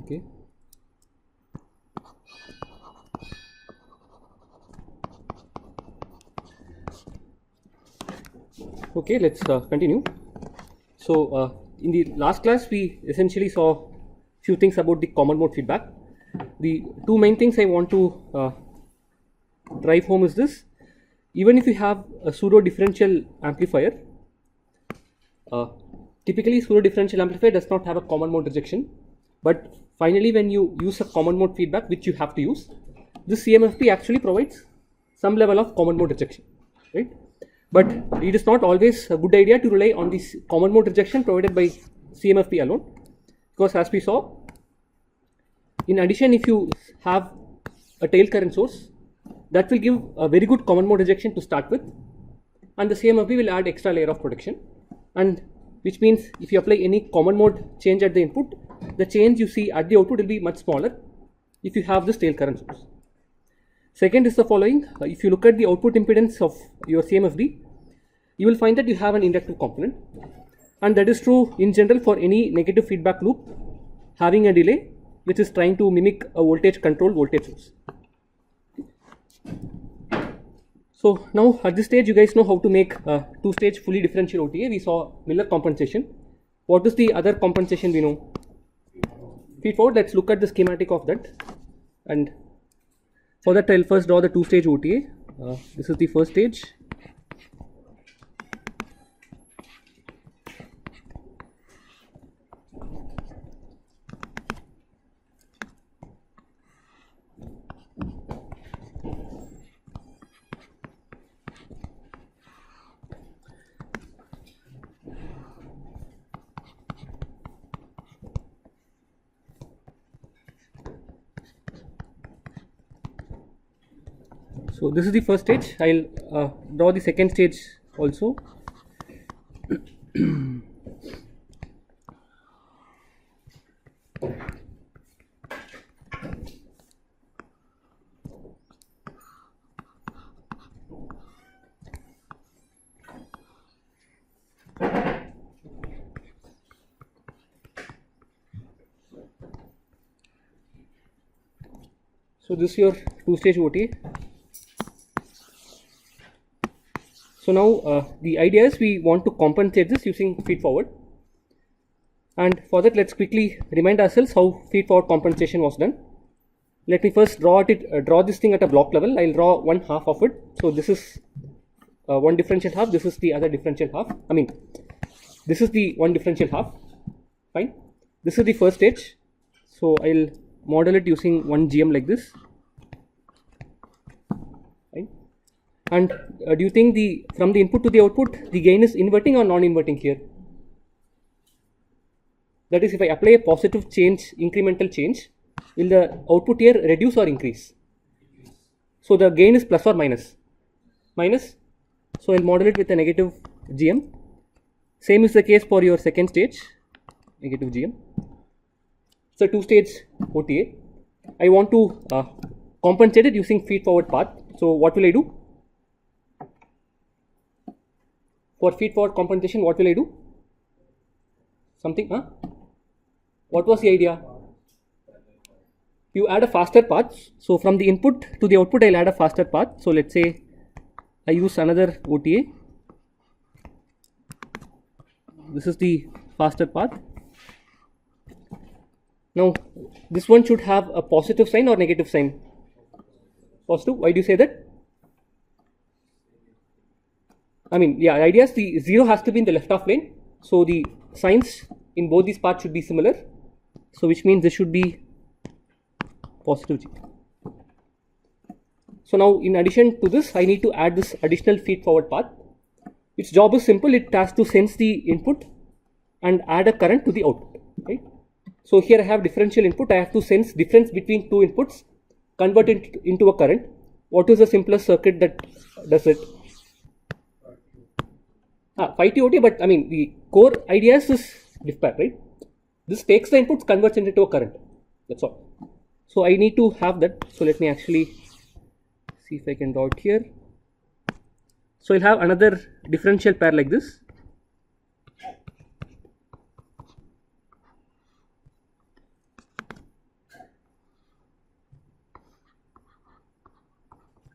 Okay. Okay, let's continue. So in the last class, we essentially saw few things about the common mode feedback. The two main things I want to drive home is this: even if you have a pseudo differential amplifier, typically pseudo differential amplifier does not have a common mode rejection, but finally when you use a common mode feedback, which you have to use, this CMFP actually provides some level of common mode rejection, right? But it is not always a good idea to rely on this common mode rejection provided by CMFP alone, because as we saw, in addition, if you have a tail current source, that will give a very good common mode rejection to start with, and the CMFP will add extra layer of protection, and which means if you apply any common mode change at the input, the change you see at the output will be much smaller if you have this tail current source. Second is the following: if you look at the output impedance of your CMFD, you will find that you have an inductive component, and that is true in general for any negative feedback loop having a delay which is trying to mimic a voltage controlled voltage source. So now at this stage you guys know how to make a two-stage fully differential OTA. We saw Miller compensation. What is the other compensation we know? Feedforward. Let's look at the schematic of that, and for that I'll first draw the two-stage OTA. This is the first stage. So this is the first stage. I'll draw the second stage also. So this is your two-stage OTA. So now the idea is we want to compensate this using feedforward, and for that let's quickly remind ourselves how feedforward compensation was done. Let me first draw this thing at a block level. I'll draw one half of it. So this is one differential half, this is the other differential half. I mean, this is the one differential half. Fine. This is the first stage. So I'll model it using one GM like this. Fine. And do you think from the input to the output, the gain is inverting or non-inverting here? That is, if I apply a positive change, incremental change, will the output here reduce or increase? So the gain is plus or minus? Minus. So I'll model it with a negative GM. Same is the case for your second stage, negative GM. It's a two-stage OTA. I want to compensate it using feedforward path. So what will I do? For feedforward compensation, what will I do? Something, huh? What was the idea? You add a faster path. So from the input to the output, I'll add a faster path. So let's say I use another OTA. This is the faster path. Now this one should have a positive sign or negative sign? Positive. Why do you say that? I mean, yeah, the idea is the 0 has to be in the left half plane. So the signs in both these parts should be similar. So which means this should be positive G. So now in addition to this, I need to add this additional feedforward path. Its job is simple. It has to sense the input and add a current to the output, right? So here I have differential input. I have to sense difference between two inputs, convert it into a current. What is the simplest circuit that does it? 5T OTA, but I mean the core idea is this diff pair, right? This takes the inputs, converts it into a current. That's all. So I need to have that. So let me actually see if I can draw it here. So I'll have another differential pair like this.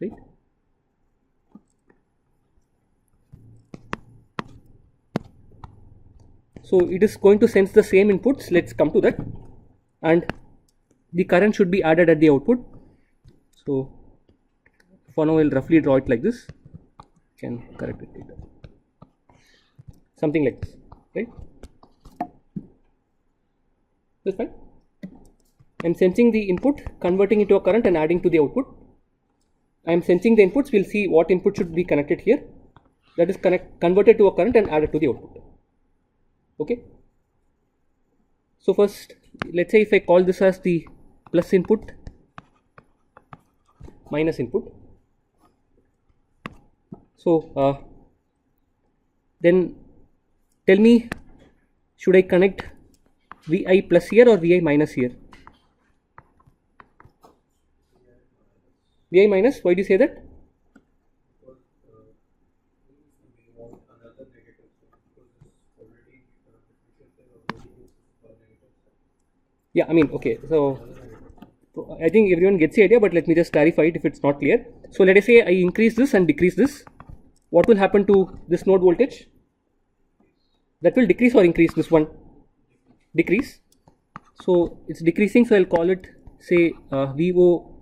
right? So it is going to sense the same inputs. Let's come to that. And the current should be added at the output. So for now, I'll roughly draw it like this. Can correct it later. Something like this, right? That's fine. I'm sensing the input, converting into a current and adding to the output. I'm sensing the inputs. We'll see what input should be connected here. That is converted to a current and added to the output. Okay. So first, let's say if I call this as the plus input, minus input. So then tell me, should I connect Vi plus here or Vi minus here? Vi minus, why do you say that? Yeah, I mean, okay, so I think everyone gets the idea, but let me just clarify it if it's not clear. So let us say I increase this and decrease this. What will happen to this node voltage? That will decrease or increase? This one decrease. So it's decreasing, so I'll call it, say, VO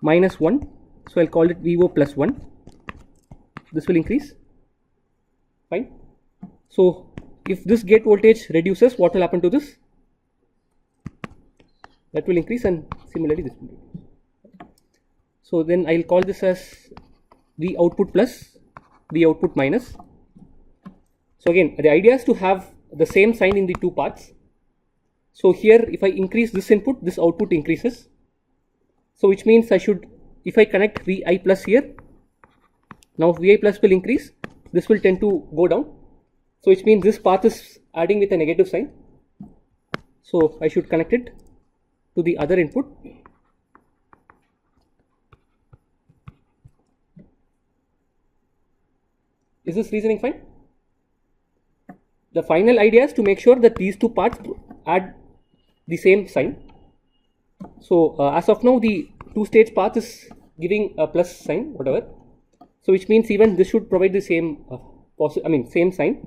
minus 1. So I'll call it VO plus 1. This will increase. Fine. So if this gate voltage reduces, what will happen to this? That will increase, and similarly this will increase. So then I'll call this as V output plus, V output minus. So again, the idea is to have the same sign in the two parts. So here, if I increase this input, this output increases. So which means I should, if I connect Vi plus here, now Vi plus will increase, this will tend to go down. So which means this path is adding with a negative sign. So I should connect it to the other input. Is this reasoning fine? The final idea is to make sure that these two parts add the same sign. So as of now, the two-stage path is giving a plus sign, whatever. So which means even this should provide the same same sign.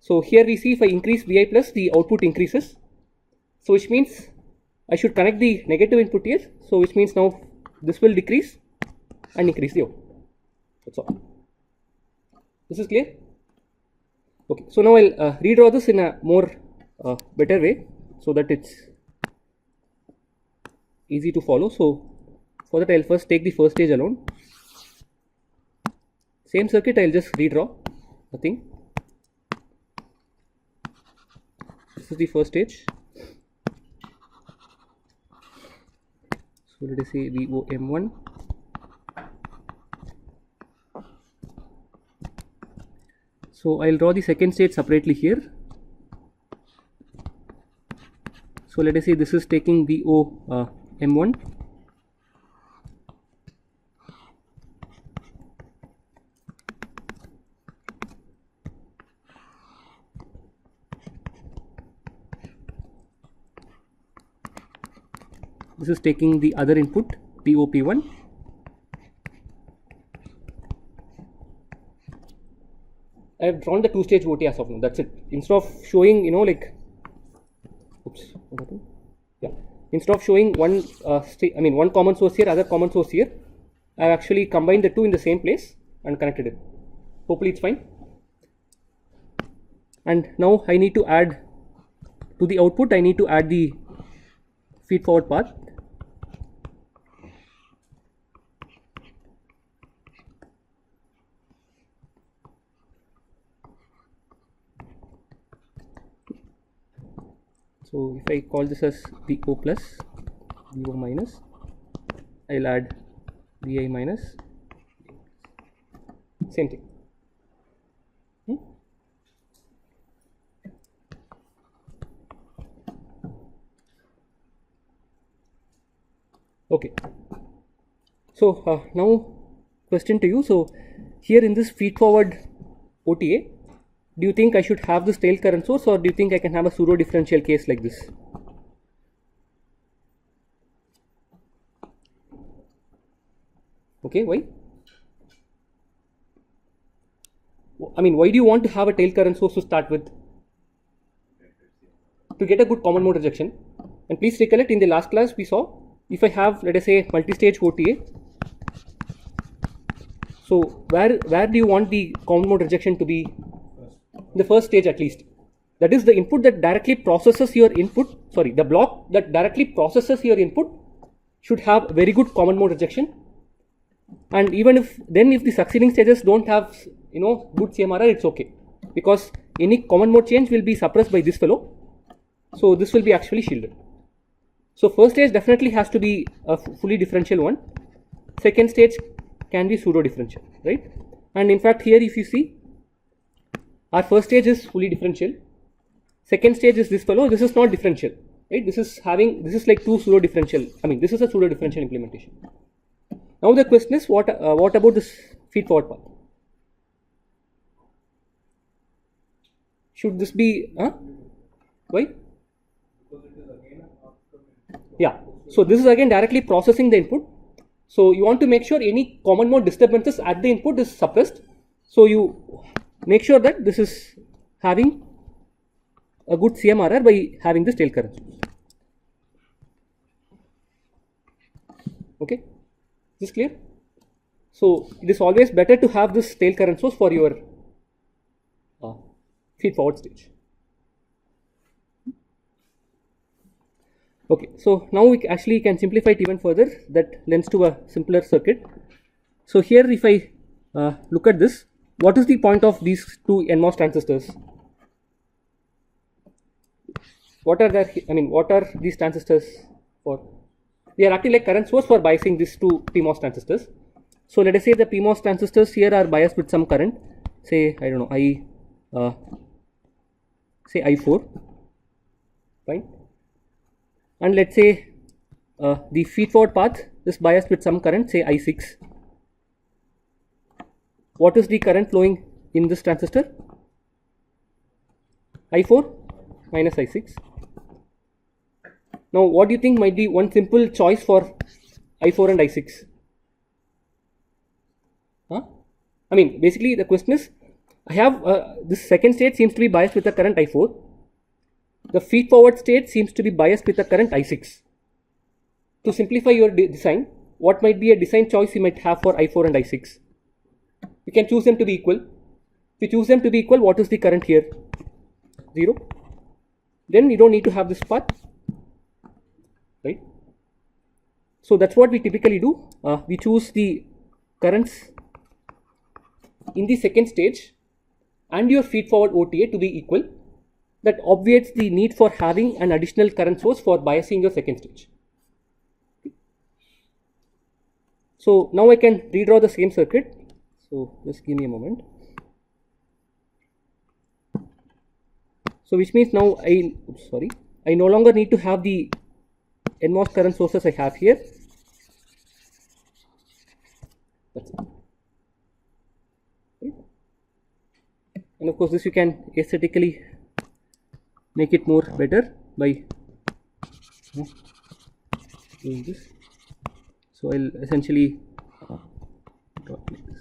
So here we see if I increase Vi plus, the output increases. So which means I should connect the negative input here. So which means now this will decrease and increase the output. That's all. This is clear? Okay. So now I'll redraw this in a more better way so that it's easy to follow. So for that, I'll first take the first stage alone. Same circuit, I'll just redraw. Nothing. This is the first stage. So let us say VOM1. So I'll draw the second stage separately here. So let us say this is taking VOM1. This is taking the other input POP1. I have drawn the two-stage OTA as of now. That's it. Instead of showing, instead of showing one, one common source here, other common source here, I have actually combined the two in the same place and connected it. Hopefully it's fine. And now I need to add to the output. I need to add the feed-forward path. So if I call this as VO plus, VO minus, I'll add Vi minus, same thing. Okay. So now question to you. So here in this feed forward OTA, do you think I should have this tail current source, or do you think I can have a pseudo differential case like this? Okay, why? I mean, why do you want to have a tail current source to start with? To get a good common mode rejection. And please recollect, in the last class we saw, if I have, let us say, multi-stage OTA, so where do you want the common mode rejection to be? The first stage at least. That is the input that directly processes your input, sorry, the block that directly processes your input should have very good common mode rejection. And even if the succeeding stages don't have, good CMRR, it's okay, because any common mode change will be suppressed by this fellow. So this will be actually shielded. So first stage definitely has to be a fully differential one. Second stage can be pseudo differential, right? And in fact here if you see, our first stage is fully differential. Second stage is this fellow. This is not differential, right? This is like two pseudo differential. I mean, this is a pseudo differential implementation. Now the question is, what about this feed forward path? Should this be why? Yeah. So this is again directly processing the input. So you want to make sure any common mode disturbances at the input is suppressed. So you make sure that this is having a good CMRR by having this tail current. Okay, is this clear? So it is always better to have this tail current source for your feed forward stage. Okay, so now we actually can simplify it even further. That lends to a simpler circuit. So here if I look at this, what is the point of these two NMOS transistors? What are these transistors for? They are acting like current source for biasing these two PMOS transistors. So let us say the PMOS transistors here are biased with some current, say I don't know, say I4, fine. And let's say the feed forward path is biased with some current, say I6. What is the current flowing in this transistor? I4 minus I6. Now what do you think might be one simple choice for I4 and I6? I mean, basically the question is, I have this second state seems to be biased with the current I4. The feed forward state seems to be biased with the current I6. To simplify your design, what might be a design choice you might have for I4 and I6? You can choose them to be equal. If you choose them to be equal, what is the current here? 0. Then you don't need to have this path, right? So that's what we typically do. We choose the currents in the second stage and your feed forward OTA to be equal. That obviates the need for having an additional current source for biasing your second stage. So now I can redraw the same circuit. So just give me a moment. So which means now I no longer need to have the NMOS current sources I have here. That's it. Okay. And of course this you can aesthetically make it more better by doing this. So I'll essentially draw it like this.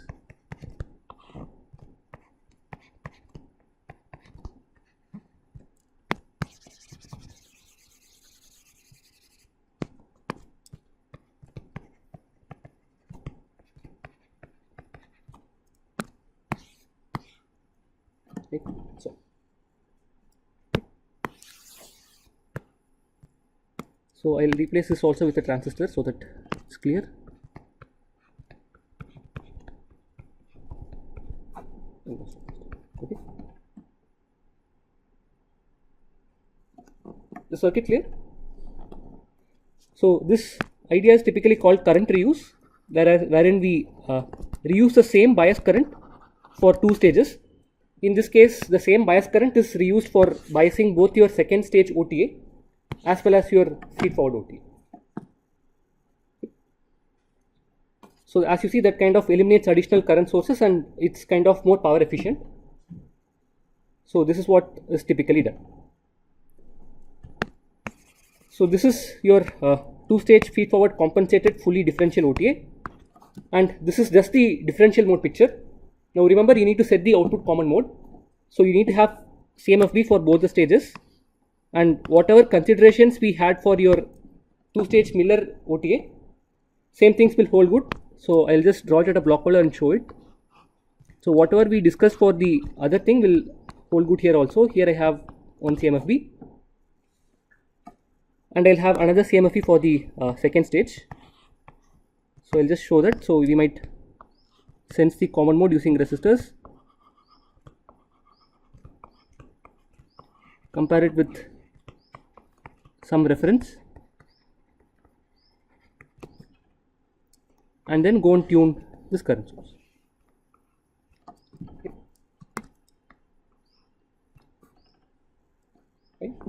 Okay. So I'll replace this also with a transistor so that it's clear. Okay. The circuit clear? So this idea is typically called current reuse, wherein we reuse the same bias current for two stages. In this case, the same bias current is reused for biasing both your second stage OTA as well as your feed forward OTA. So as you see, that kind of eliminates additional current sources and it's kind of more power efficient. So this is what is typically done. So this is your two-stage feed forward compensated fully differential OTA. and this is just the differential mode picture. Now remember, you need to set the output common mode, so you need to have CMFB for both the stages, and whatever considerations we had for your two-stage Miller OTA, same things will hold good. So I'll just draw it at a block color and show it. So whatever we discussed for the other thing will hold good here also. Here I have one CMFB, and I'll have another CMFB for the second stage. So I'll just show that. So we might sense the common mode using resistors, compare it with some reference, and then go and tune this current source. Okay.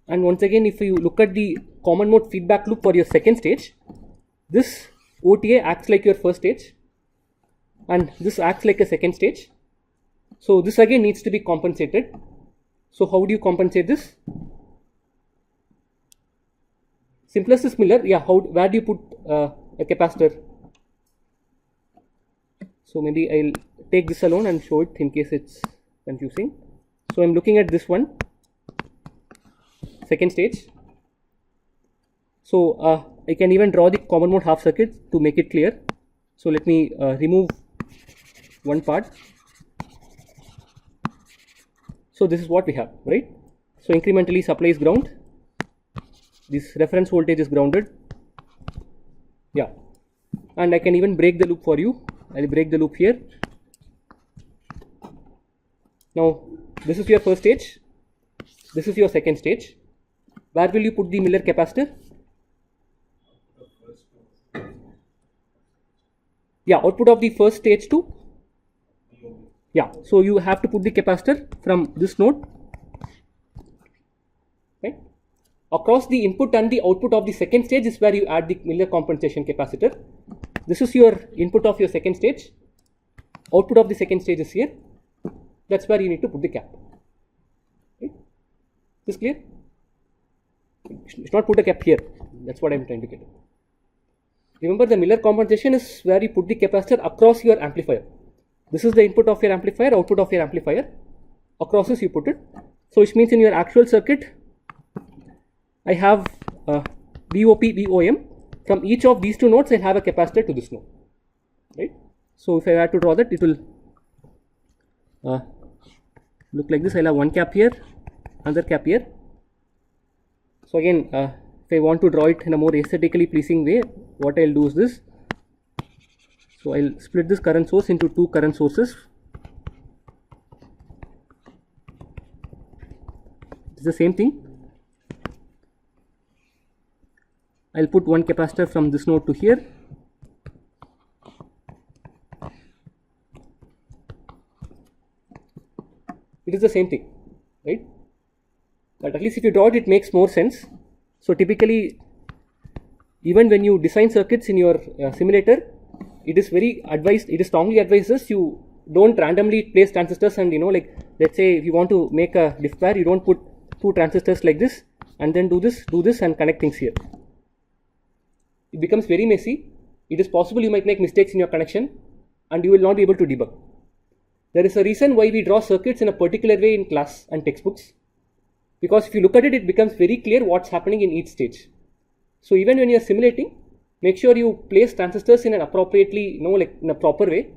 And once again, if you look at the common mode feedback loop for your second stage, this OTA acts like your first stage, and this acts like a second stage. So this again needs to be compensated. So how do you compensate this? Simplest is Miller. Yeah, where do you put a capacitor? So maybe I'll take this alone and show it in case it's confusing. So I'm looking at this one, second stage. So I can even draw the common mode half circuit to make it clear. So let me remove one part. So this is what we have, right? So incrementally supply is ground. This reference voltage is grounded. Yeah, and I can even break the loop for you. I'll break the loop here. Now this is your first stage. This is your second stage. Where will you put the Miller capacitor? Yeah, output of the first stage to. Yeah, so you have to put the capacitor from this node, right? Across the input and the output of the second stage is where you add the Miller compensation capacitor. This is your input of your second stage. Output of the second stage is here. That's where you need to put the cap. Right? Is this clear? You should not put a cap here. That's what I'm trying to get. Remember, the Miller compensation is where you put the capacitor across your amplifier. This is the input of your amplifier, output of your amplifier. Across this you put it. So which means in your actual circuit, I have VOP, VOM. From each of these two nodes, I have a capacitor to this node. Right? So if I had to draw that, it will look like this. I'll have one cap here, another cap here. So again, if I want to draw it in a more aesthetically pleasing way, what I'll do is this. So I'll split this current source into two current sources. It's the same thing. I'll put one capacitor from this node to here. It is the same thing, right? But at least if you draw it, it makes more sense. So typically, even when you design circuits in your simulator, it is very advised, it is strongly advised you don't randomly place transistors, and like let's say if you want to make a diff pair, you don't put two transistors like this and then do this and connect things here. It becomes very messy. It is possible you might make mistakes in your connection and you will not be able to debug. There is a reason why we draw circuits in a particular way in class and textbooks, because if you look at it, it becomes very clear what's happening in each stage. So even when you are simulating, make sure you place transistors in an appropriately, like in a proper way,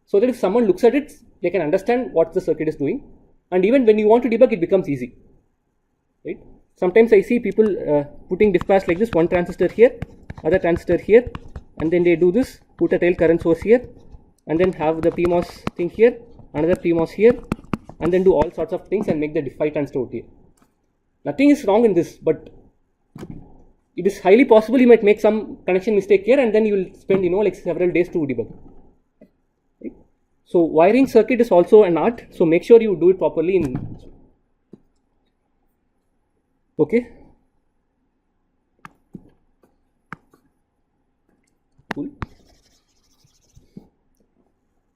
so that if someone looks at it, they can understand what the circuit is doing. And even when you want to debug, it becomes easy, right? Sometimes I see people putting diff pairs like this, one transistor here, other transistor here, and then they do this, put a tail current source here, and then have the PMOS thing here, another PMOS here, and then do all sorts of things and make the diff 5 transistor OTA. Nothing is wrong in this, but it is highly possible you might make some connection mistake here, and then you will spend like several days to debug. Right? So wiring circuit is also an art, so make sure you do it properly in. Okay. Cool.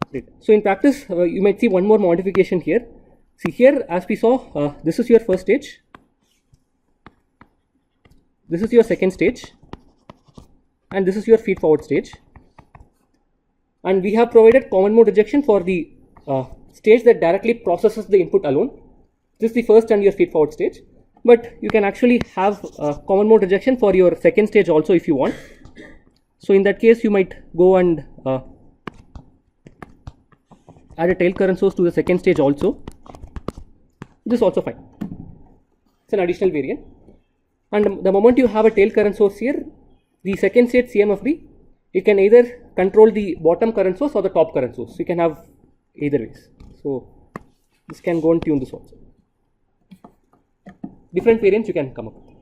Great. So in practice, you might see one more modification here. See here, as we saw, this is your first stage. this is your second stage, and this is your feed forward stage. And we have provided common mode rejection for the stage that directly processes the input alone. This is the first and your feed forward stage, but you can actually have common mode rejection for your second stage also if you want. So in that case, you might go and add a tail current source to the second stage also. This is also fine. It's an additional variant. And the moment you have a tail current source here, the second stage CMFB, it can either control the bottom current source or the top current source. You can have either ways. So this can go and tune this also. Different variants you can come up with.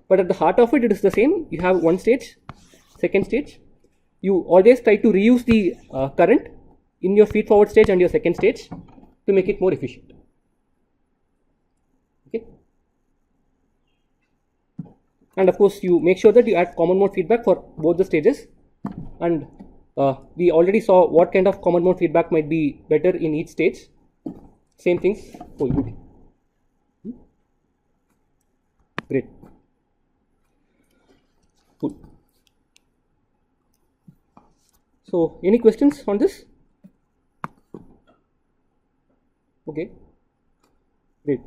But at the heart of it, it is the same. You have one stage, second stage. You always try to reuse the current in your feed forward stage and your second stage to make it more efficient. Okay. And of course, you make sure that you add common mode feedback for both the stages. And we already saw what kind of common mode feedback might be better in each stage. Same things for UT. Great. Cool. So, any questions on this? Okay. Great.